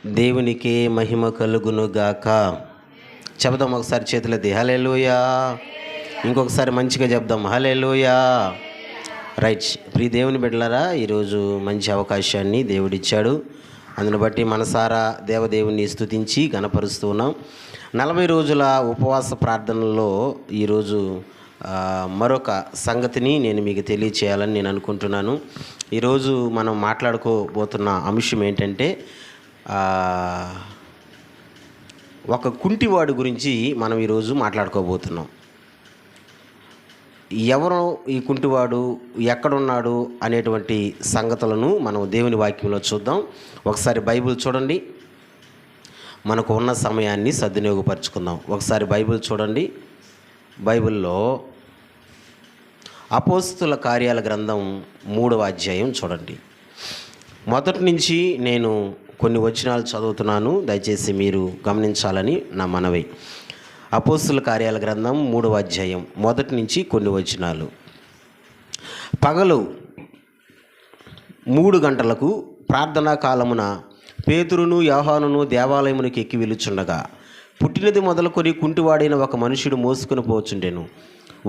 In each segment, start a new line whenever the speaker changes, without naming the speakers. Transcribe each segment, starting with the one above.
దేవునికే మహిమ కలుగునుగాక. చెబుదాం ఒకసారి చేతులెత్తి హల్లెలూయా. ఇంకొకసారి మంచిగా చెప్దాం హల్లెలూయా. రైట్. ప్రియ దేవుని బిడ్డలారా, ఈరోజు మంచి అవకాశాన్ని దేవుడిచ్చాడు. అందును బట్టి మనసారా దేవదేవుని స్తుతించి గణపరుస్తూ ఉన్నాం. 40 రోజుల ఉపవాస ప్రార్థనలో ఈరోజు మరొక సంగతిని నేను మీకు తెలియచేయాలని నేను అనుకుంటున్నాను. ఈరోజు మనం మాట్లాడుకోబోతున్న అంశం ఏంటంటే, ఒక కుంటివాడు గురించి మనం ఈరోజు మాట్లాడుకోబోతున్నాం. ఎవరు ఈ కుంటివాడు, ఎక్కడున్నాడు అనేటువంటి సంగతులను మనం దేవుని వాక్యంలో చూద్దాం. ఒకసారి బైబిల్ చూడండి, మనకు ఉన్న సమయాన్ని సద్వినియోగపరుచుకుందాం. ఒకసారి బైబిల్ చూడండి. బైబిల్లో అపోస్తుల కార్యాల గ్రంథం 3వ అధ్యాయం చూడండి. మొదటి నుంచి నేను కొన్ని వచనాలు చదువుతున్నాను, దయచేసి మీరు గమనించాలని నా మనవి. అపోస్తుల కార్యాల గ్రంథం 3వ అధ్యాయం మొదటి నుంచి కొన్ని వచనాలు. పగలు 3 గంటలకు ప్రార్థనా కాలమున పేతురును యోహానును దేవాలయమునికి ఎక్కి వెలుచుండగా, పుట్టినది మొదలుకొని కుంటివాడైన ఒక మనుషుడు మోసుకొని పోచుండెను.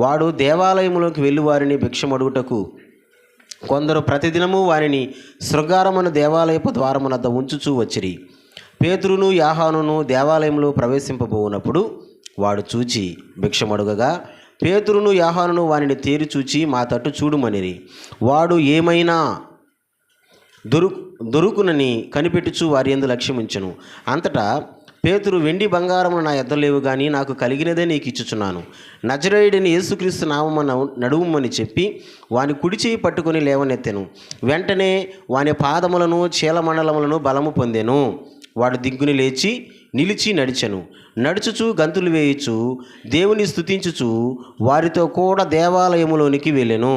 వాడు దేవాలయములోకి వెళ్ళి వారిని భిక్షమడుగుటకు కొందరు ప్రతిదినము వారిని శృంగారమున దేవాలయపు ద్వారమునద్ద ఉంచుచూ వచ్చిరి. పేతురును యోహానును దేవాలయంలో ప్రవేశింపబోనప్పుడు వాడు చూచి భిక్షమడుగగా, పేతురును యోహానును వారిని తేరి చూచి మా తట్టు చూడుమనిరి. వాడు ఏమైనా దొరుకునని కనిపెట్టుచు వారి యందు లక్ష్యముంచెను. అంతటా పేతురు, వెండి బంగారము నా యొద్ద లేవు, కానీ నాకు కలిగినదే నీకు ఇచ్చుచున్నాను. నజరేయుడైన యేసుక్రీస్తు నామమున నడువుమని చెప్పి వాని కుడి చేయి పట్టుకొని లేవనెత్తెను. వెంటనే వాని పాదములను చీలమండలములను బలము పొందెను. వాడు దిగ్గుని లేచి నిలిచి నడిచెను. నడుచుచు గంతులు వేయుచు దేవుని స్తుతించుచు వారితో కూడా దేవాలయములోనికి వెళ్ళెను.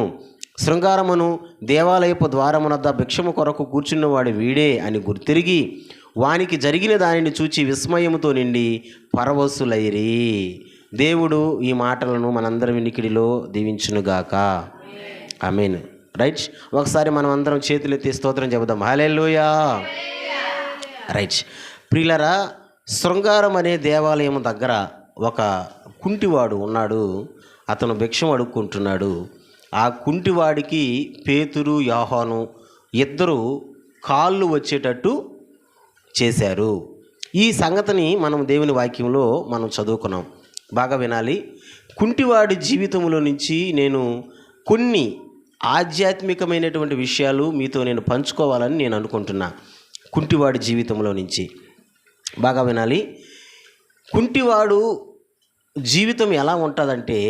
శృంగారమును దేవాలయపు ద్వారమునద్ద భిక్షము కొరకు కూర్చున్నవాడు వీడే అని గుర్తిరిగి వానికి జరిగిన దానిని చూచి విస్మయముతో నిండి పరవశులైరి. దేవుడు ఈ మాటలను మనందరం వినికిడిలో దీవించునుగాక. ఆమేన్. రైట్. ఒకసారి మనం అందరం చేతులెత్తి స్తోత్రం చెబుదాం హల్లెలూయా. రైట్. ప్రియులారా, శృంగారం అనే దేవాలయం దగ్గర ఒక కుంటివాడు ఉన్నాడు. అతను భిక్షం అడుక్కుంటున్నాడు. ఆ కుంటివాడికి పేతురు యోహాను ఇద్దరు కాళ్ళు వచ్చేటట్టు చేశారు. ఈ సంగతిని మనం దేవుని వాక్యంలో మనం చదువుకున్నాం. బాగా వినాలి. కుంటివాడి జీవితంలో నుంచి నేను కొన్ని ఆధ్యాత్మికమైనటువంటి విషయాలు మీతో నేను పంచుకోవాలని నేను అనుకుంటున్నా. కుంటివాడి జీవితంలో నుంచి బాగా వినాలి. కుంటివాడు జీవితం ఎలా ఉంటుందంటే,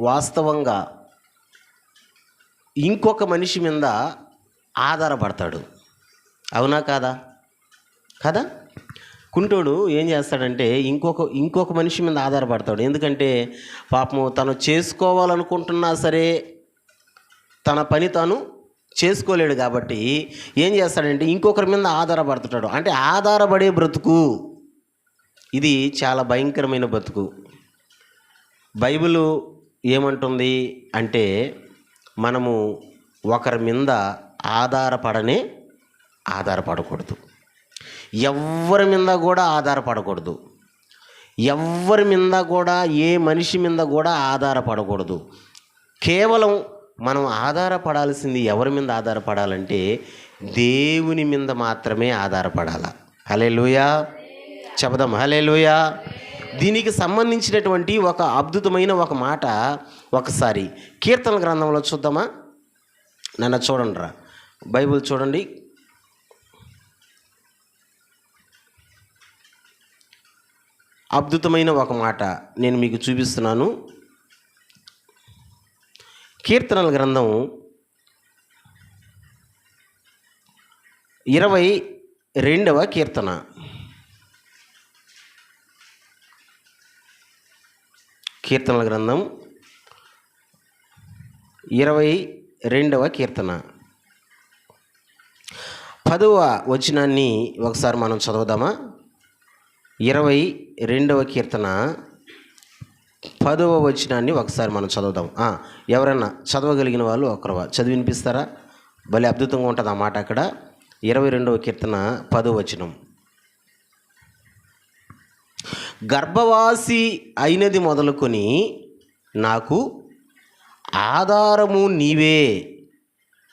వాస్తవంగా ఇంకొక మనిషి మీద ఆధారపడతాడు. అవునా కాదా? కదా. కుంటోడు ఏం చేస్తాడంటే ఇంకొక మనిషి మీద ఆధారపడతాడు. ఎందుకంటే పాపము తను చేసుకోవాలనుకుంటున్నా సరే తన పని తాను చేసుకోలేడు. కాబట్టి ఏం చేస్తాడంటే ఇంకొకరి మీద ఆధారపడుతుంటాడు. అంటే ఆధారపడే బ్రతుకు ఇది చాలా భయంకరమైన బ్రతుకు. బైబిల్ ఏమంటుంది అంటే, మనము ఒకరి మీద ఆధారపడకూడదు. ఎవ్వరి మీద కూడా ఆధారపడకూడదు. ఎవ్వరి మీద కూడా, ఏ మనిషి మీద కూడా ఆధారపడకూడదు. కేవలం మనం ఆధారపడాల్సింది ఎవరి మీద ఆధారపడాలంటే దేవుని మీద మాత్రమే ఆధారపడాల. హల్లెలూయా. చెబుదాం హల్లెలూయా. దీనికి సంబంధించినటువంటి ఒక అద్భుతమైన ఒక మాట ఒకసారి కీర్తన గ్రంథంలో చూద్దామా? నన్ను చూడండి రా, బైబిల్ చూడండి. అద్భుతమైన ఒక మాట నేను మీకు చూపిస్తున్నాను. కీర్తనల గ్రంథం 22వ కీర్తన. కీర్తనల గ్రంథం 22వ కీర్తన 10వ వచనాన్ని ఒకసారి మనం చదువుదామా? 22వ కీర్తన 10వ వచనాన్ని ఒకసారి మనం చదువుదాం. ఎవరన్నా చదవగలిగిన వాళ్ళు ఒకరు చదివి వినిపిస్తారా? భలే అద్భుతంగా ఉంటుంది ఆ మాట. అక్కడ 22వ కీర్తన 10వ వచనం. గర్భవాసి అయినది మొదలుకొని నాకు ఆధారము నీవే,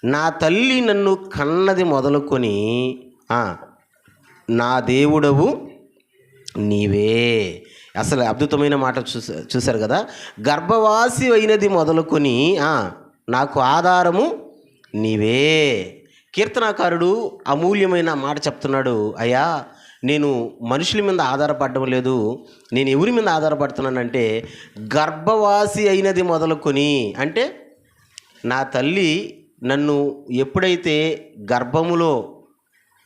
నా తల్లి నన్ను కన్నది మొదలుకొని నా దేవుడవు నీవే. అసలు అద్భుతమైన మాట చూశారు కదా. గర్భవాసి అయినది మొదలుకొని నాకు ఆధారము నీవే. కీర్తనాకారుడు అమూల్యమైన మాట చెప్తున్నాడు. అయ్యా, నేను మనుషుల మీద ఆధారపడడం లేదు, నేను ఎవరి మీద ఆధారపడుతున్నానంటే గర్భవాసి అయినది మొదలుకొని, అంటే నా తల్లి నన్ను ఎప్పుడైతే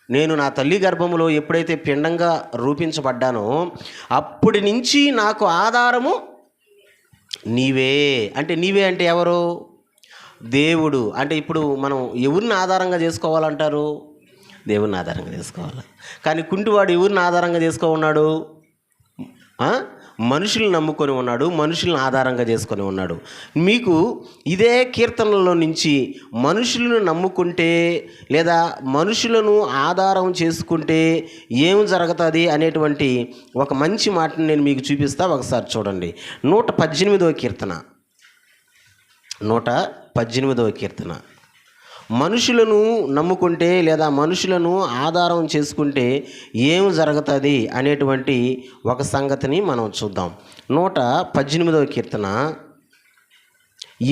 నేను నా తల్లి గర్భములో ఎప్పుడైతే పిండంగా రూపించబడ్డానో అప్పటి నుంచి నాకు ఆధారము నీవే. అంటే నీవే అంటే ఎవరు? దేవుడు. అంటే ఇప్పుడు మనం ఎవరిని ఆధారంగా చేసుకోవాలంటారు? దేవుని ఆధారంగా చేసుకోవాలి. కానీ కుంటివాడు ఎవరిని ఆధారంగా ఉన్నాడు? మనుషులను నమ్ముకొని ఉన్నాడు, మనుషులను ఆధారంగా చేసుకొని ఉన్నాడు. మీకు ఇదే కీర్తనలో నుంచి మనుషులను నమ్ముకుంటే లేదా మనుషులను ఆధారం చేసుకుంటే ఏం జరుగుతుంది అనేటువంటి ఒక మంచి మాటను నేను మీకు చూపిస్తా. ఒకసారి చూడండి. 118వ కీర్తన, 118వ కీర్తన. మనుషులను నమ్ముకుంటే లేదా మనుషులను ఆధారం చేసుకుంటే ఏం జరుగుతుంది అనేటువంటి ఒక సంగతిని మనం చూద్దాం. 118వ కీర్తన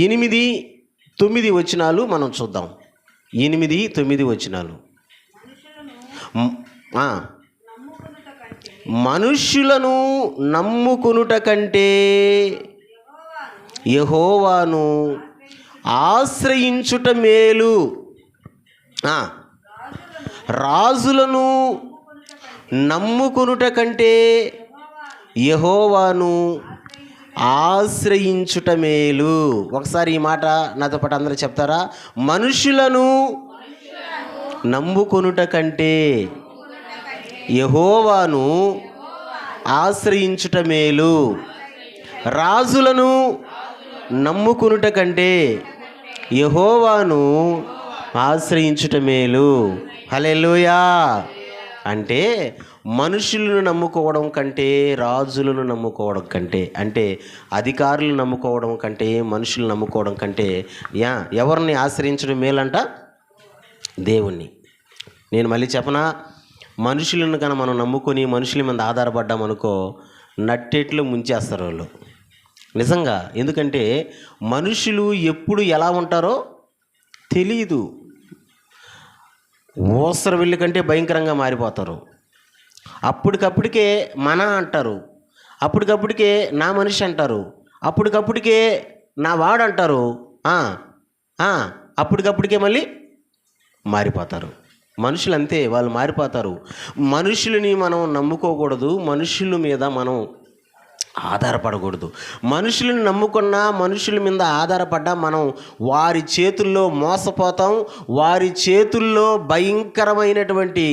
8-9 వచనాలు మనం చూద్దాం. 8-9 వచనాలు. మనుష్యులను నమ్ముకొనుట కంటే యెహోవాను ఆశ్రయించుట మేలు. రాజులను నమ్ముకొనుట కంటే యెహోవాను ఆశ్రయించుట మేలు. ఒకసారి ఈ మాట నాతో పాటు అందరూ చెప్తారా? మనుషులను నమ్ముకొనుట కంటే యెహోవాను ఆశ్రయించుట మేలు, రాజులను నమ్ముకొనుట కంటే యెహోవాను ఆశ్రయించుట మేలు. హల్లెలూయా. అంటే మనుషులను నమ్ముకోవడం కంటే, రాజులను నమ్ముకోవడం కంటే, అంటే అధికారులను నమ్ముకోవడం కంటే, మనుషులు నమ్ముకోవడం కంటే ఎవరిని ఆశ్రయించడం మేలంట? దేవుణ్ణి. నేను మళ్ళీ చెప్పనా, మనుషులను కన్నా మనం నమ్ముకొని మనుషుల మీద ఆధారపడ్డామనుకో నట్టేట్లో ముంచేస్తారు వాళ్ళు. నిజంగా. ఎందుకంటే మనుషులు ఎప్పుడు ఎలా ఉంటారో తెలీదు. ఊసర వెళ్ళి కంటే భయంకరంగా మారిపోతారు. అప్పటికప్పటికే మన అంటారు, అప్పటికప్పటికే నా మనిషి అంటారు, అప్పటికప్పటికే నా వాడు అంటారు, అప్పటికప్పటికే మళ్ళీ మారిపోతారు. మనుషులు అంతే, వాళ్ళు మారిపోతారు. మనుషులని మనం నమ్ముకోకూడదు, మనుషుల మీద మనం ఆధారపడకూడదు. మనుషులను నమ్ముకున్నా, మనుషుల మీద ఆధారపడ్డా మనం వారి చేతుల్లో మోసపోతాం, వారి చేతుల్లో భయంకరమైనటువంటి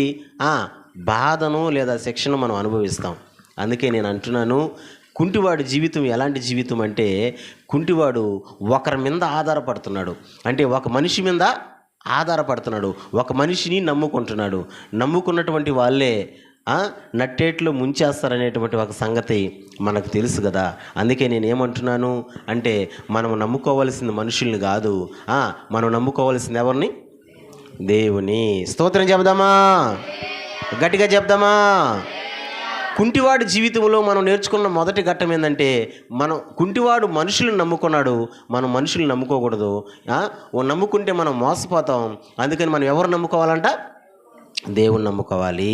బాధను లేదా శిక్షను మనం అనుభవిస్తాం. అందుకే నేను అంటున్నాను, కుంటివాడి జీవితం ఎలాంటి జీవితం అంటే, కుంటివాడు ఒకరి మీద ఆధారపడుతున్నాడు, అంటే ఒక మనిషి మీద ఆధారపడుతున్నాడు, ఒక మనిషిని నమ్ముకుంటున్నాడు. నమ్ముకున్నటువంటి వాళ్ళే నట్టేట్లో ముంచేస్తారనేటువంటి ఒక సంగతి మనకు తెలుసు కదా. అందుకే నేను ఏమంటున్నాను అంటే, మనం నమ్ముకోవాల్సింది మనుషుల్ని కాదు, మనం నమ్ముకోవాల్సింది ఎవరిని? దేవుని. స్తోత్రం చెప్దామా? గట్టిగా చెప్దామా? కుంటివాడి జీవితంలో మనం నేర్చుకున్న మొదటి ఘట్టం ఏంటంటే, కుంటివాడు మనుషులను నమ్ముకున్నాడు, మనం మనుషులను నమ్ముకోకూడదు. నమ్ముకుంటే మనం మోసపోతాం. అందుకని మనం ఎవరు నమ్ముకోవాలంట? దేవుని నమ్ముకోవాలి.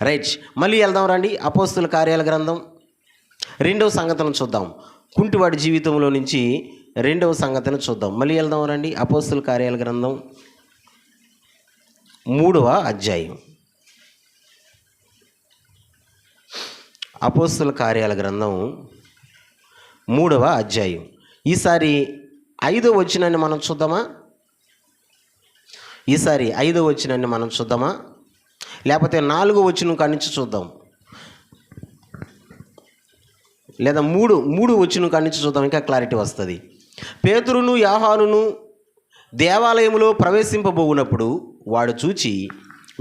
రైట్, మళ్ళీ వెళ్దాం రండి. అపోస్తుల కార్యాల గ్రంథం 2వ సంగతిని చూద్దాం. కుంటివాడి జీవితంలో నుంచి 2వ సంగతిని చూద్దాం. మళ్ళీ వెళ్దాం రండి. అపోస్తుల కార్యాల గ్రంథం 3వ అధ్యాయం. అపోస్తుల కార్యాల గ్రంథం 3వ అధ్యాయం. ఈసారి 5వ వచనాన్ని మనం చూద్దామా? ఈసారి 5వ వచనాన్ని మనం చూద్దామా? లేకపోతే 4వ వచనం కానించి చూద్దాం, లేదా 3 వచనం కానించి చూద్దాం, ఇంకా క్లారిటీ వస్తుంది. పేతురును యోహానును దేవాలయంలో ప్రవేశింపబోవునప్పుడు వాడు చూచి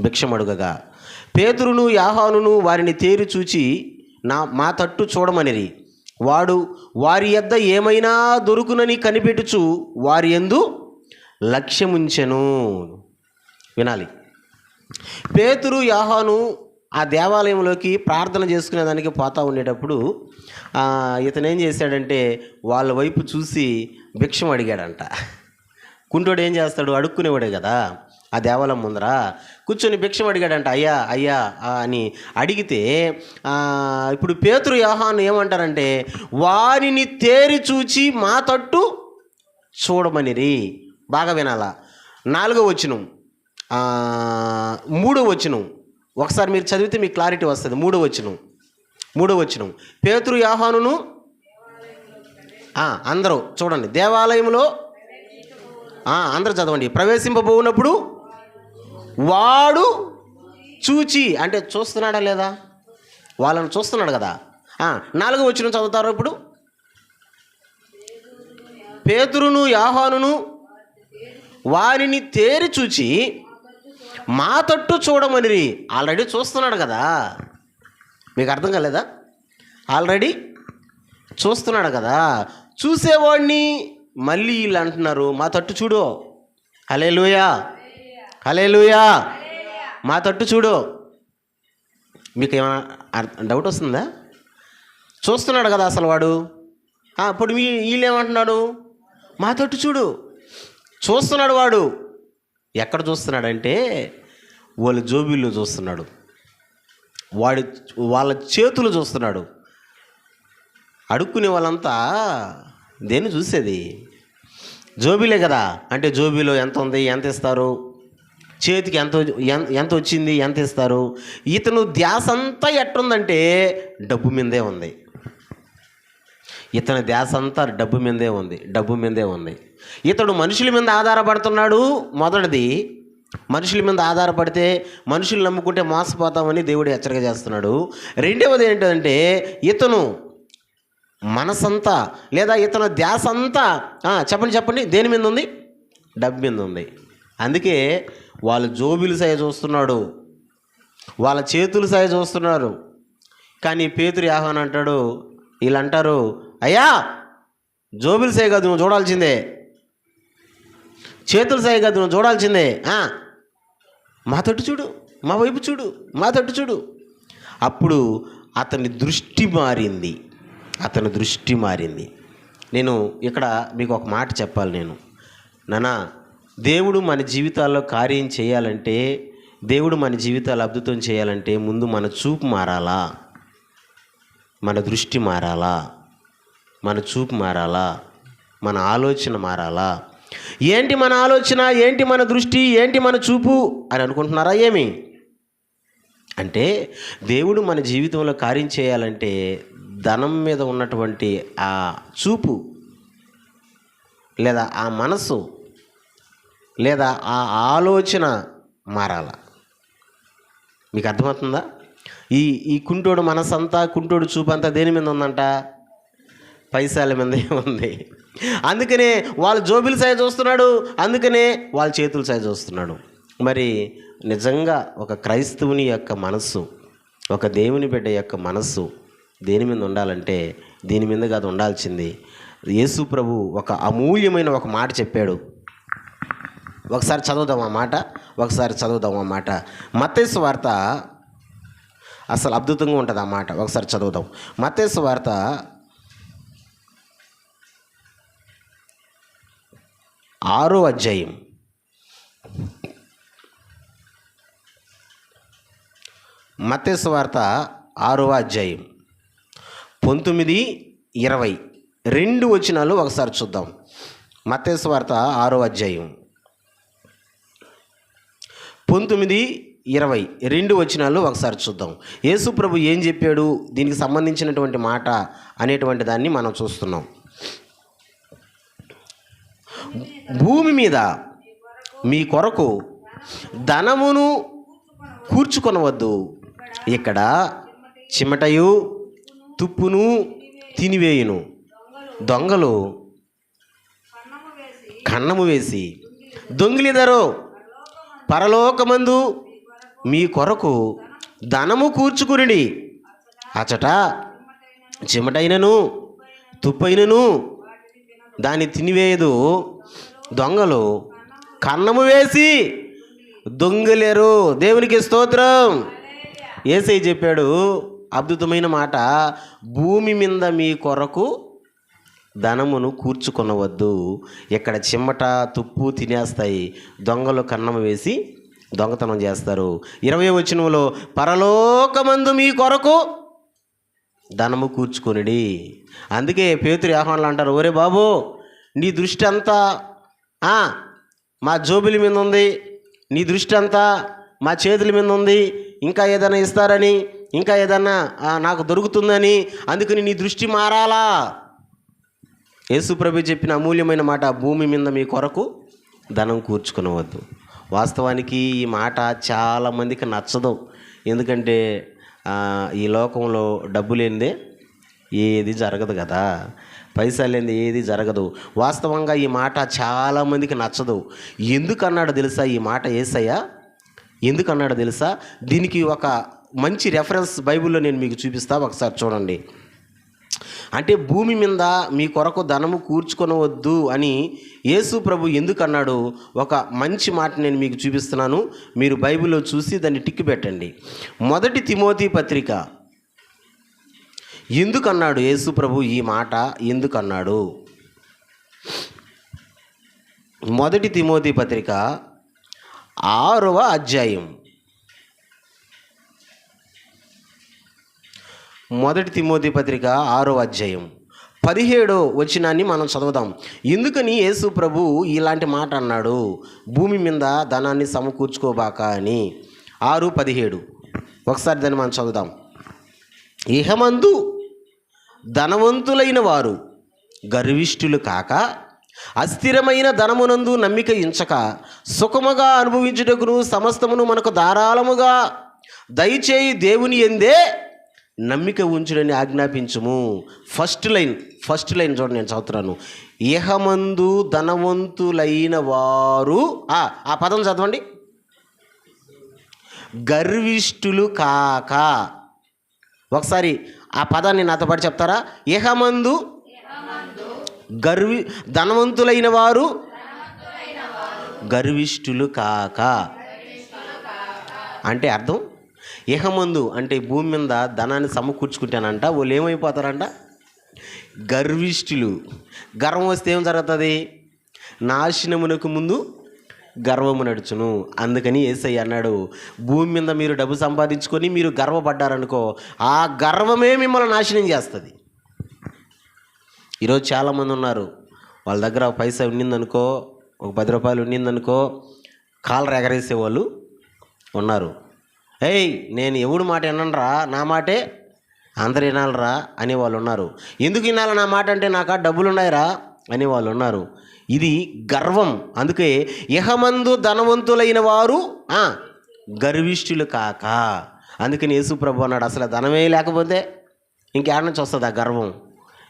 భిక్షమడుగగా, పేతురును యోహానును వారిని తేరి చూచి మా తట్టు చూడమనిరి. వారి యొద్ద ఏమైనా దొరుకునని కనిపెట్టుచు వారి యందు లక్ష్యముంచెను. వినాలి. పేతురు యోహాను ఆ దేవాలయంలోకి ప్రార్థన చేసుకునే దానికి పోతా ఉండేటప్పుడు ఇతను ఏం చేశాడంటే వాళ్ళ వైపు చూసి భిక్షం అడిగాడంట. కుంటోడు ఏం చేస్తాడు, అడుక్కునేవాడే కదా. ఆ దేవాలయం ముందర కూర్చొని భిక్షం అడిగాడంట. అయ్యా అయ్యా అని అడిగితే ఇప్పుడు పేతురు యోహాను ఏమంటారంటే వారిని తేరి చూచి మా తట్టు చూడమనిరి. బాగా వినాలా. 4వ వచనం 3వ వచనం ఒకసారి మీరు చదివితే మీకు క్లారిటీ వస్తుంది. 3వ వచనం పేతురు యోహానును అందరూ చూడండి. దేవాలయంలో అందరూ చదవండి. ప్రవేశింపబోనప్పుడు వాడు చూచి, అంటే చూస్తున్నాడా లేదా, వాళ్ళని చూస్తున్నాడు కదా. 4వ వచనం చదువుతారు. ఇప్పుడు పేతురును యోహానును వారిని తేరి చూచి మా తట్టు చూడమనిరి. ఆల్రెడీ చూస్తున్నాడు కదా. మీకు అర్థం కాలేదా? ఆల్రెడీ చూస్తున్నాడు కదా. చూసేవాడిని మళ్ళీ వీళ్ళు అంటున్నారు మా తట్టు చూడు. హల్లెలూయా, హల్లెలూయా, మా తట్టు చూడు. మీకు ఏమైనా డౌట్ వస్తుందా? చూస్తున్నాడు కదా అసలు వాడు. ఇప్పుడు వీళ్ళు ఏమంటున్నాడు, మా తట్టు చూడు. చూస్తున్నాడు వాడు. ఎక్కడ చూస్తున్నాడంటే వాళ్ళ జోబీల్లో చూస్తున్నాడు, వాళ్ళ చేతులు చూస్తున్నాడు. అడుక్కునే వాళ్ళంతా దేన్ని చూసేది? జోబీలే కదా. అంటే జోబీలో ఎంత ఉంది, ఎంత ఇస్తారు, చేతికి ఎంత వచ్చింది, ఎంత ఇస్తారు. ఇతను ధ్యాస అంతా ఎట్టుందంటే డబ్బు మీదే ఉంది. ఇతని ధ్యాస అంతా డబ్బు మీదే ఉంది. ఇతడు మనుషుల మీద ఆధారపడుతున్నాడు. మొదటిది, మనుషుల మీద ఆధారపడితే మనుషులు నమ్ముకుంటే మోసపోతామని దేవుడు హెచ్చరిక చేస్తున్నాడు. రెండవది ఏంటంటే ఇతను మనసంతా లేదా ఇతను ధ్యాస అంతా చెప్పండి దేని మీద ఉంది? డబ్బు మీద ఉంది. అందుకే వాళ్ళ జోబులు సై చూస్తున్నాడు, వాళ్ళ చేతులు సై చూస్తున్నారు. కానీ పేతురు యోహాను అంటాడు, వీళ్ళు అంటారు అయ్యా జోబులు సై కాదు నువ్వు చూడాల్సిందే, చేతులు సై కాదు నువ్వు చూడాల్సిందే, మా తట్టు చూడు, మా వైపు చూడు, మా తట్టు చూడు. అప్పుడు అతని దృష్టి మారింది. నేను ఇక్కడ మీకు ఒక మాట చెప్పాలి. నానా, దేవుడు మన జీవితాల్లో కార్యం చేయాలంటే, దేవుడు మన జీవితాలు అద్భుతం చేయాలంటే ముందు మన చూపు మారాలా, మన దృష్టి మారాలా, మన చూపు మారాలా, మన ఆలోచన మారాలా. ఏంటి మన ఆలోచన, ఏంటి మన దృష్టి, ఏంటి మన చూపు అని అనుకుంటున్నారా? ఏమి అంటే దేవుడు మన జీవితంలో కార్యం చేయాలంటే ధనం మీద ఉన్నటువంటి ఆ చూపు లేదా ఆ మనసు లేదా ఆ ఆలోచన మారాల. మీకు అర్థమవుతుందా? ఈ కుంటోడు మనసంతా, కుంటోడు చూపు అంతా దేని మీద ఉందంట? పైసల మీదే ఉంది. అందుకనే వాళ్ళ జోబుల సైజు చూస్తున్నాడు, అందుకనే వాళ్ళ చేతుల సైజు చూస్తున్నాడు. మరి నిజంగా ఒక క్రైస్తవుని యొక్క మనస్సు, ఒక దేవుని బిడ్డ యొక్క మనస్సు దేని మీద ఉండాలంటే దీని మీద కాదు ఉండాల్సింది. యేసు ప్రభు ఒక అమూల్యమైన ఒక మాట చెప్పాడు. ఒకసారి చదువుదాం ఆ మాట. మత్తయి సువార్త అసలు అద్భుతంగా ఉంటుంది ఆ మాట. ఒకసారి చదువుదాం. మత్తయి సువార్త 6వ అధ్యాయం 19-20 2 వచనాలు ఒకసారి చూద్దాం. మత్తయి సువార్త 6వ అధ్యాయం 19-20 2 వచనాలు ఒకసారి చూద్దాం. యేసు ప్రభు ఏం చెప్పాడు, దీనికి సంబంధించినటువంటి మాట అనేటువంటి దాన్ని మనం చూస్తున్నాం. భూమి మీద మీ కొరకు ధనమును కూర్చుకొనవద్దు, ఇక్కడ చిమటయు తుప్పును తినివేయును, దొంగలు కన్నము వేసి దొంగిలిదరో. పరలోకమందు మీ కొరకు ధనము కూర్చుకుని అచట చెమటైనను తుప్పైనను దాన్ని తినివేయదు. దొంగలు కన్నము వేసి దొంగలేరు. దేవునికి స్తోత్రం. యేసయ్య చెప్పాడు అద్భుతమైన మాట, భూమి మీద మీ కొరకు ధనమును కూర్చుకొనవద్దు. ఇక్కడ చిమ్మట తుప్పు తినేస్తాయి, దొంగలు కన్నము వేసి దొంగతనం చేస్తారు. 20వ వచనంలో పరలోకమందు మీ కొరకు ధనము కూర్చుకొనిడి. అందుకే పేతురు యోహానులు అంటారు, ఒరే బాబు నీ దృష్టి అంతా మా జోబుల మీద ఉంది, నీ దృష్టి అంతా మా చేతుల మీద ఉంది, ఇంకా ఏదైనా ఇస్తారని, ఇంకా ఏదన్నా నాకు దొరుకుతుందని, అందుకని నీ దృష్టి మారాలా. యేసుప్రభు చెప్పిన అమూల్యమైన మాట, భూమి మీద మీ కొరకు ధనం కూర్చుకొనవద్దు. వాస్తవానికి ఈ మాట చాలామందికి నచ్చదు. ఎందుకంటే ఈ లోకంలో డబ్బు లేనిదే ఏది జరగదు కదా, పైసా లేనిదే ఏది జరగదు. వాస్తవంగా ఈ మాట చాలామందికి నచ్చదు. ఎందుకన్నాడో తెలుసా ఈ మాట యేసయ్య? ఎందుకన్నాడో తెలుసా? దీనికి ఒక మంచి రెఫరెన్స్ బైబిల్లో నేను మీకు చూపిస్తా, ఒకసారి చూడండి. అంటే భూమి మీద మీ కొరకు ధనము కూర్చుకొనవద్దు అని యేసు ప్రభు ఎందుకన్నాడు, ఒక మంచి మాట నేను మీకు చూపిస్తున్నాను. మీరు బైబిల్లో చూసి దాన్ని టిక్కు పెట్టండి. 1 తిమోతి పత్రిక. ఎందుకన్నాడు యేసు ప్రభు ఈ మాట? ఎందుకన్నాడు? 1 తిమోతి పత్రిక 6వ అధ్యాయం. 1 తిమోతి పత్రిక 6వ అధ్యాయం 17వ వచనాన్ని మనం చదువుదాం. ఎందుకని యేసు ప్రభు ఇలాంటి మాట అన్నాడు, భూమి మీద ధనాన్ని సమకూర్చుకోబాక అని? 6:17 ఒకసారి దాన్ని మనం చదువుదాం. ఇహమందు ధనవంతులైన వారు గర్విష్ఠులు కాక, అస్థిరమైన ధనమునందు నమ్మిక ఉంచక, సుఖముగా అనుభవించుటకును సమస్తమును మనకు ధారాళముగా దయచేయి దేవుని యందే నమ్మిక ఉంచుడని ఆజ్ఞాపించుము. ఫస్ట్ లైన్ చూడండి, నేను చదువుతున్నాను. ఇహమందు ధనవంతులైన వారు, ఆ పదం చదవండి, గర్విష్ఠులు కాక. ఒకసారి ఆ పదాన్ని నాతో పాటు చెప్తారా? ఇహమందు ధనవంతులైన వారు గర్విష్ఠులు కాక అంటే అర్థం, ఇహమందు అంటే భూమి మీద ధనాన్ని సమకూర్చుకుంటానంట, వాళ్ళు ఏమైపోతారంట? గర్విష్ఠులు. గర్వం వస్తే ఏం జరుగుతుంది? నాశనమునకు ముందు గర్వము నడుచును. అందుకని యేసయ్య అన్నాడు, భూమి మీద మీరు డబ్బు సంపాదించుకొని మీరు గర్వపడ్డారనుకో, ఆ గర్వమే మిమ్మల్ని నాశనం చేస్తుంది. ఈరోజు చాలామంది ఉన్నారు, వాళ్ళ దగ్గర ఒక పైసా ఉండిందనుకో, ఒక 10 రూపాయలు ఉండిందనుకో, కాలర్ ఎగరేసేవాళ్ళు ఉన్నారు. ఏయ్ నేను ఎవడు మాట వినరా, నా మాటే అందరు వినాలరా అనేవాళ్ళు ఉన్నారు. ఎందుకు వినాలి నా మాట అంటే, నాకా డబ్బులు ఉన్నాయిరా అనేవాళ్ళు ఉన్నారు. ఇది గర్వం. అందుకే ఇహమందు ధనవంతులైన వారు గర్విష్ఠులు కాక. అందుకని యేసు ప్రభు అన్నాడు, అసలు ధనమే లేకపోతే ఇంకేడ నుంచి వస్తుంది ఆ గర్వం,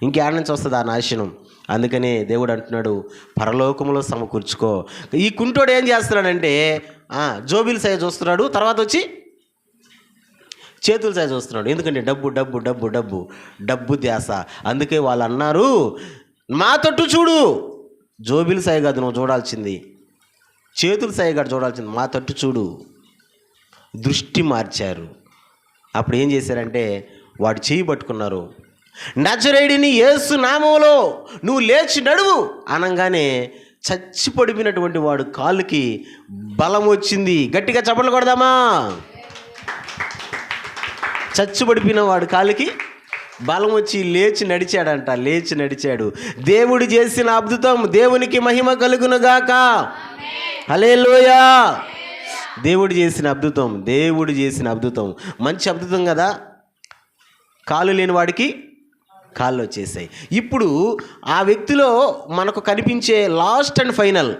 ఇంకేడ నుంచి వస్తుంది ఆ నాశనం. అందుకనే దేవుడు అంటున్నాడు, పరలోకములో సమకూర్చుకో. ఈ కుంటోడు ఏం చేస్తున్నాడంటే జోబిల్ సైజ్ చూస్తున్నాడు, తర్వాత వచ్చి చేతుల సైజ్ చూస్తున్నాడు. ఎందుకంటే డబ్బు డబ్బు డబ్బు డబ్బు డబ్బు ధ్యాస. అందుకే వాళ్ళు అన్నారు, మా తట్టు చూడు, జోబిల్ సాయి కాదు నువ్వు చూడాల్సింది, చేతుల సాయి గారు చూడాల్సింది, మా తట్టు చూడు. దృష్టి మార్చారు. అప్పుడు ఏం చేశారంటే వాడు చేయి పట్టుకున్నారు. నజరేయుడిని యేసు నామములో నువ్వు లేచి నడువు అనగానే చచ్చి పడిపోయినటువంటి వాడు కాలుకి బలం వచ్చింది. గట్టిగా చప్పట్లు కొడదామా? చచ్చి పడిపోయిన వాడు కాలుకి బలం వచ్చి లేచి నడిచాడంట. లేచి నడిచాడు. దేవుడు చేసిన అద్భుతం, దేవునికి మహిమ కలుగునుగాక. హల్లెలూయా. దేవుడు చేసిన అద్భుతం, దేవుడు చేసిన అద్భుతం మంచి అద్భుతం కదా. కాలు లేని వాడికి కాళ్ళు వచ్చేసాయి. ఇప్పుడు ఆ వ్యక్తిలో మనకు కనిపించే లాస్ట్ అండ్ ఫైనల్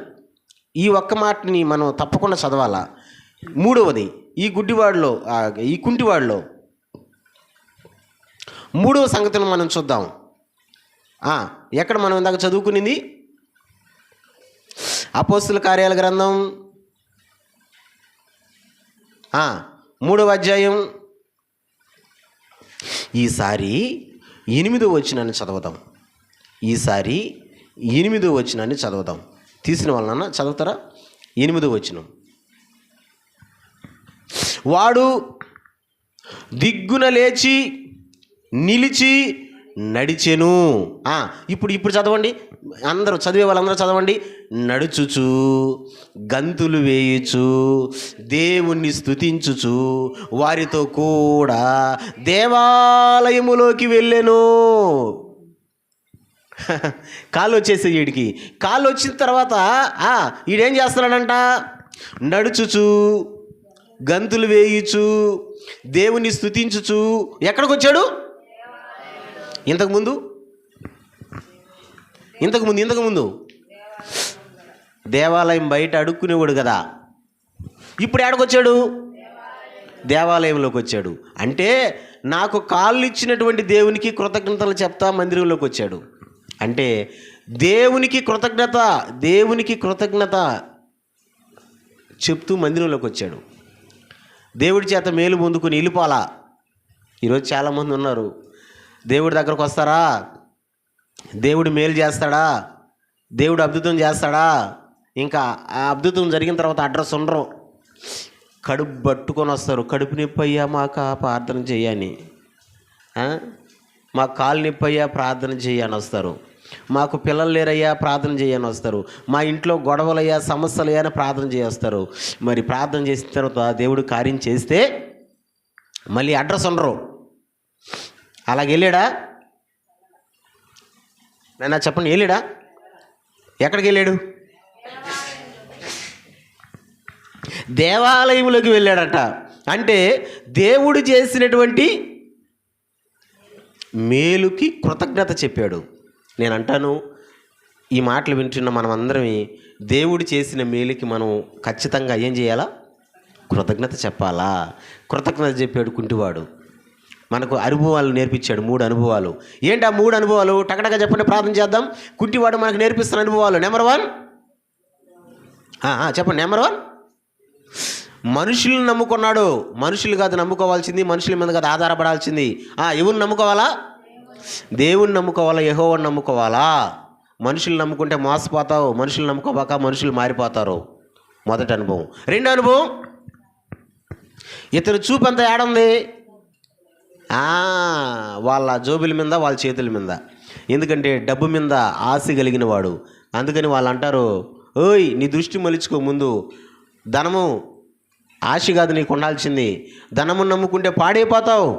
ఈ ఒక్క మాటని మనం తప్పకుండా చదవాలా. 3వది, ఈ గుడ్డివాడిలో, ఈ కుంటివాడిలో 3వ సంగతిని మనం చూద్దాం. ఎక్కడ మనం ఇందాక చదువుకునింది? అపోస్తుల కార్యాల గ్రంథం 3వ అధ్యాయం ఈసారి 8వ వచనాన్ని చదువుదాం. ఈసారి 8వ వచనాన్ని చదువుదాం. తీసిన వాళ్ళన్న చదువుతారా? 8వ వచనం. వాడు దిగ్గున లేచి నిలిచి నడిచెను. ఇప్పుడు చదవండి, అందరూ చదివే వాళ్ళందరూ చదవండి. నడుచుచు, గంతులు వేయుచు, దేవుణ్ణి స్తుతించుచు వారితో కూడా దేవాలయములోకి వెళ్ళెను. కాళ్ళు వచ్చేసే వీడికి. కాళ్ళు వచ్చిన తర్వాత వీడేం చేస్తున్నాడంట? నడుచుచు, గంతులు వేయుచు, దేవుని స్తుతించుచు ఎక్కడికి వచ్చాడు? ఇంతకుముందు దేవాలయం బయట అడుక్కునేవాడు కదా. ఇప్పుడు ఎక్కడికొచ్చాడు? దేవాలయంలోకి వచ్చాడు. అంటే నాకు కాళ్ళు ఇచ్చినటువంటి దేవునికి కృతజ్ఞతలు చెప్తా మందిరంలోకి వచ్చాడు. అంటే దేవునికి కృతజ్ఞత చెప్తూ మందిరంలోకి వచ్చాడు. దేవుడి చేత మేలు పొందుకుని వెళ్ళిపోలా. ఈరోజు చాలామంది ఉన్నారు, దేవుడి దగ్గరకు వస్తారా, దేవుడు మేలు చేస్తాడా, దేవుడు అద్భుతం చేస్తాడా, ఇంకా ఆ అద్భుతం జరిగిన తర్వాత అడ్రస్ ఉండరు. కడుపు పట్టుకొని వస్తారు. కడుపు నొప్పి అయ్యా మాకు ప్రార్థన చేయని, మా కాలు నొప్పి అయ్యా ప్రార్థన చేయని వస్తారు. మాకు పిల్లలు లేరయ్యా ప్రార్థన చేయని వస్తారు. మా ఇంట్లో గొడవలయ్యా సమస్యలయ్యా అని ప్రార్థన చేస్తారు. మరి ప్రార్థన చేసిన తర్వాత దేవుడు కార్యం చేస్తే మళ్ళీ అడ్రస్ ఉండరు. అలాగెళ్ళాడా? నన్ను చెప్పండి, వెళ్ళాడా? ఎక్కడికి వెళ్ళాడు? దేవాలయంలోకి వెళ్ళాడట. అంటే దేవుడు చేసినటువంటి మేలుకి కృతజ్ఞత చెప్పాడు. నేను అంటాను, ఈ మాటలు వింటున్న మనం అందరం దేవుడు చేసిన మేలుకి మనం ఖచ్చితంగా ఏం చేయాలా? కృతజ్ఞత చెప్పాలా? కృతజ్ఞత చెప్పాడు కుంటివాడు. మనకు అనుభవాలు నేర్పించాడు. 3 అనుభవాలు. ఏంటి ఆ 3 అనుభవాలు? టకటగా చెప్పండి, ప్రార్థన చేద్దాం. కుంటివాడు మనకు నేర్పిస్తున్న అనుభవాలు. నెంబర్ 1 చెప్పండి. నెంబర్ 1, మనుషులను నమ్ముకున్నాడు. మనుషులు కాదు నమ్ముకోవాల్సింది, మనుషుల మీద కాదు ఆధారపడాల్సింది. ఎవరిని నమ్ముకోవాలా? దేవుని నమ్ముకోవాలా, యెహోవాను నమ్ముకోవాలా. మనుషులు నమ్ముకుంటే మోసపోతావు, మనుషులు నమ్ముకోబాక మనుషులు మారిపోతారు. మొదటి అనుభవం. 2వ అనుభవం, ఇతని చూపు అంతా ఏడుంది? వాళ్ళ జోబుల మీద, వాళ్ళ చేతుల మీద. ఎందుకంటే డబ్బు మీద ఆశ కలిగిన వాడు. అందుకని వాళ్ళు అంటారు, ఓయ్ నీ దృష్టి మలుచుకో, ముందు ధనము ఆశ కాదు నీకు ఉండాల్సింది. ధనము నమ్ముకుంటే పాడైపోతావు.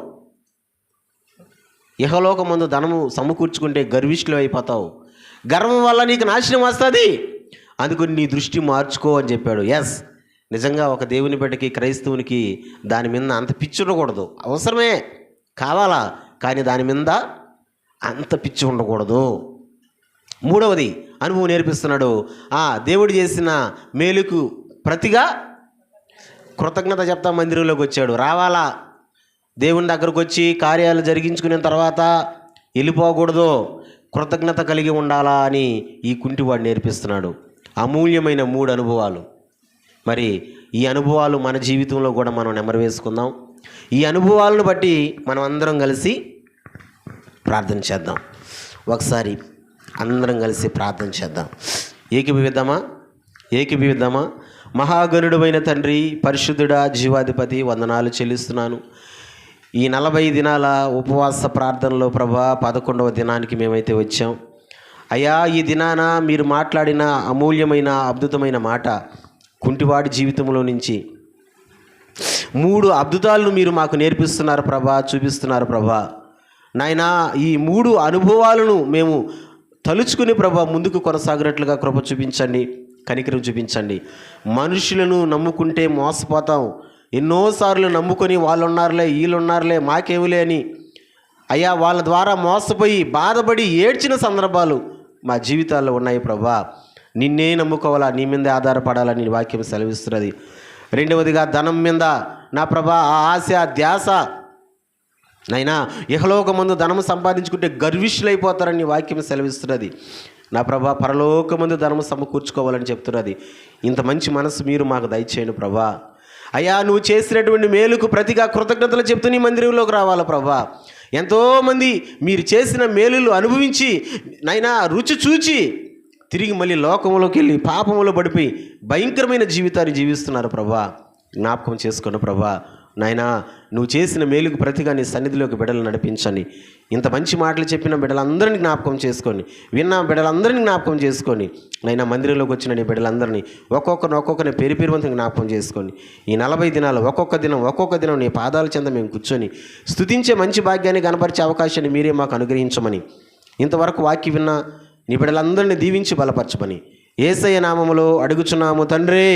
ఇహలోక ముందు ధనము సమకూర్చుకుంటే గర్విష్ఠులు అయిపోతావు. గర్వం వల్ల నీకు నాశనం వస్తుంది. అందుకని నీ దృష్టి మార్చుకో అని చెప్పాడు. ఎస్, నిజంగా ఒక దేవుని బిడ్డకి, క్రైస్తవునికి దాని మీద అంత పిచ్చి ఉండకూడదు. అవసరమే, కావాలా, కానీ దాని మీద అంత పిచ్చి ఉండకూడదు. 3వది అనుభవం నేర్పిస్తున్నాడు. దేవుడు చేసిన మేలుకు ప్రతిగా కృతజ్ఞత చెప్తా మందిరంలోకి వచ్చాడు. రావాలా, దేవుని దగ్గరకు వచ్చి కార్యాలు జరిగించుకున్న తర్వాత వెళ్ళిపోకూడదు, కృతజ్ఞత కలిగి ఉండాలా అని ఈ కుంటివాడు నేర్పిస్తున్నాడు. అమూల్యమైన 3 అనుభవాలు. మరి ఈ అనుభవాలు మన జీవితంలో కూడా మనం నెమరు వేసుకుందాం. ఈ అనుభవాలను బట్టి మనం అందరం కలిసి ప్రార్థన చేద్దాం. ఒకసారి అందరం కలిసి ప్రార్థన చేద్దాం. ఏకీభవిద్దామా? మహాగణుడైన తండ్రి, పరిశుద్ధుడా, జీవాధిపతి, వందనాలు చెల్లిస్తున్నాను. ఈ 40 దినాల ఉపవాస ప్రార్థనలో ప్రభా 11వ దినానికి మేమైతే వచ్చాం. అయ్యా, ఈ దినాన మీరు మాట్లాడిన అమూల్యమైన అద్భుతమైన మాట కుంటివాడి జీవితంలో నుంచి 3 అద్భుతాలను మీరు మాకు నేర్పిస్తున్నారు ప్రభా, చూపిస్తున్నారు ప్రభా. నాయనా, ఈ 3 అనుభవాలను మేము తలుచుకుని ప్రభా ముందుకు కొనసాగినట్లుగా కృప చూపించండి, కనికరం చూపించండి. మనుషులను నమ్ముకుంటే మోసపోతాం. ఎన్నోసార్లు నమ్ముకొని వాళ్ళు ఉన్నారులే, వీళ్ళు ఉన్నారులే, మాకేమిలే అని అయ్యా వాళ్ళ ద్వారా మోసపోయి బాధపడి ఏడ్చిన సందర్భాలు మా జీవితాల్లో ఉన్నాయి ప్రభా. నిన్నే నమ్ముకోవాలా, నీ మీదే ఆధారపడాలని వాక్యం సెలవిస్తున్నది. 2వదిగా ధనం మీద నా ప్రభా ఆ ఆశ, ధ్యాస నైనా ఇహలోకమందు ధనము సంపాదించుకుంటే గర్విష్ఠులైపోతారని వాక్యం సెలవిస్తున్నది. నా ప్రభా పరలోకమందు ధనము సమకూర్చుకోవాలని చెప్తున్నది. ఇంత మంచి మనసు మీరు మాకు దయచేయండి ప్రభా. అయ్యా నువ్వు చేసినటువంటి మేలుకు ప్రతిగా కృతజ్ఞతలు చెప్తూ నీ మందిరంలోకి రావాలా ప్రభా. ఎంతోమంది మీరు చేసిన మేలులు అనుభవించి నైనా రుచి చూచి తిరిగి మళ్ళీ లోకంలోకి వెళ్ళి పాపంలో పడిపోయి భయంకరమైన జీవితాన్ని జీవిస్తున్నారు ప్రభా. జ్ఞాపకం చేసుకోండి ప్రభా. నాయనా నువ్వు చేసిన మేలుకు ప్రతిగా నీ సన్నిధిలోకి బిడ్డలు నడిపించండి. ఇంత మంచి మాటలు చెప్పిన బిడ్డలందరినీ జ్ఞాపకం చేసుకొని, విన్న బిడ్డలందరినీ జ్ఞాపకం చేసుకొని, నైనా మందిరంలోకి వచ్చిన నీ బిడ్డలందరినీ ఒక్కొక్కరిని పేరువంతంగా జ్ఞాపకం చేసుకొని ఈ 40 దినాలు ఒక్కొక్క దినం నీ పాదాల చెంత మేము కూర్చొని స్తుతించే మంచి భాగ్యాన్ని కనపరిచే అవకాశాన్ని మీరే మాకు అనుగ్రహించమని, ఇంతవరకు వాక్య విన్న నీ బిడ్డలందరినీ దీవించి బలపరచమని యేసయ్య నామములో అడుగుచున్నాము తండ్రి.